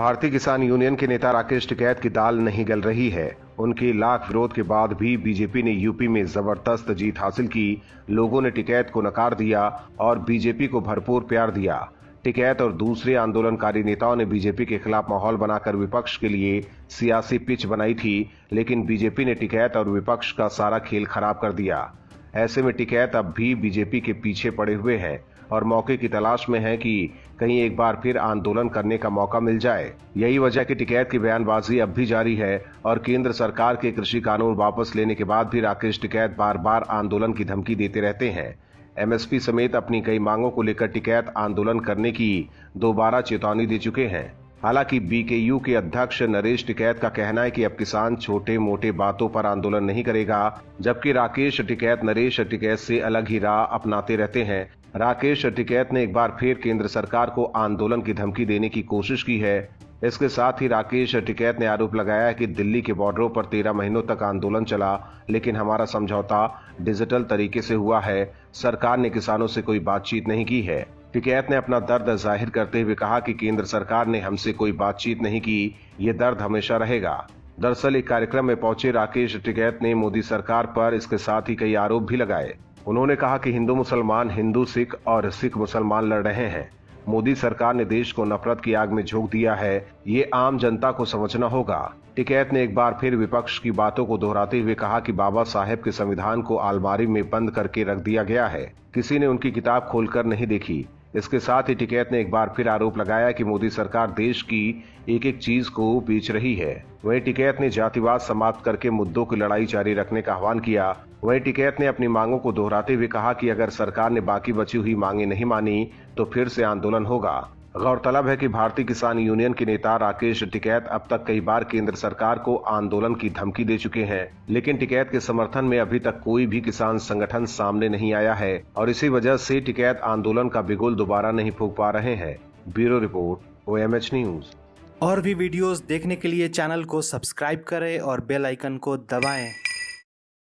भारतीय किसान यूनियन के नेता राकेश टिकैत की दाल नहीं गल रही है। उनके लाख विरोध के बाद भी बीजेपी ने यूपी में जबरदस्त जीत हासिल की। लोगों ने टिकैत को नकार दिया और बीजेपी को भरपूर प्यार दिया। टिकैत और दूसरे आंदोलनकारी नेताओं ने बीजेपी के खिलाफ माहौल बनाकर विपक्ष के लिए सियासी पिच बनाई थी, लेकिन बीजेपी ने टिकैत और विपक्ष का सारा खेल खराब कर दिया। ऐसे में टिकैत अब भी बीजेपी के पीछे पड़े हुए हैं और मौके की तलाश में है कि कहीं एक बार फिर आंदोलन करने का मौका मिल जाए। यही वजह कि टिकैत की बयानबाजी अब भी जारी है और केंद्र सरकार के कृषि कानून वापस लेने के बाद भी राकेश टिकैत बार बार आंदोलन की धमकी देते रहते हैं। एमएसपी समेत अपनी कई मांगों को लेकर टिकैत आंदोलन करने की दोबारा चेतावनी दे चुके हैं। हालांकि बीकेयू के अध्यक्ष नरेश टिकैत का कहना है कि अब किसान छोटे मोटे बातों पर आंदोलन नहीं करेगा, जबकि राकेश टिकैत नरेश टिकैत से अलग ही राह अपनाते रहते हैं। राकेश टिकैत ने एक बार फिर केंद्र सरकार को आंदोलन की धमकी देने की कोशिश की है। इसके साथ ही राकेश टिकैत ने आरोप लगाया है कि दिल्ली के बॉर्डरों पर 13 महीनों तक आंदोलन चला, लेकिन हमारा समझौता डिजिटल तरीके से हुआ है। सरकार ने किसानों से कोई बातचीत नहीं की है। टिकैत ने अपना दर्द जाहिर करते हुए कहा कि केंद्र सरकार ने हमसे कोई बातचीत नहीं की, ये दर्द हमेशा रहेगा। दरअसल एक कार्यक्रम में पहुंचे राकेश टिकैत ने मोदी सरकार पर इसके साथ ही कई आरोप भी लगाए। उन्होंने कहा कि हिंदू सिख और सिख मुसलमान लड़ रहे हैं। मोदी सरकार ने देश को नफरत की आग में झोंक दिया है, ये आम जनता को समझना होगा। टिकैत ने एक बार फिर विपक्ष की बातों को दोहराते हुए कहा कि बाबा साहेब के संविधान को अलमारी में बंद करके रख दिया गया है, किसी ने उनकी किताब खोलकर नहीं देखी। इसके साथ ही टिकैत ने एक बार फिर आरोप लगाया कि मोदी सरकार देश की एक एक चीज को बेच रही है। वहीं टिकैत ने जातिवाद समाप्त करके मुद्दों की लड़ाई जारी रखने का आह्वान किया। वहीं टिकैत ने अपनी मांगों को दोहराते हुए कहा कि अगर सरकार ने बाकी बची हुई मांगे नहीं मानी तो फिर से आंदोलन होगा। गौरतलब है कि भारतीय किसान यूनियन के नेता राकेश टिकैत अब तक कई बार केंद्र सरकार को आंदोलन की धमकी दे चुके हैं, लेकिन टिकैत के समर्थन में अभी तक कोई भी किसान संगठन सामने नहीं आया है और इसी वजह से टिकैत आंदोलन का बिगुल दोबारा नहीं फूंक पा रहे हैं। Bureau report, OMH news. और भी वीडियोस देखने के लिए चैनल को सब्सक्राइब करें और बेल आइकन को दबाएं।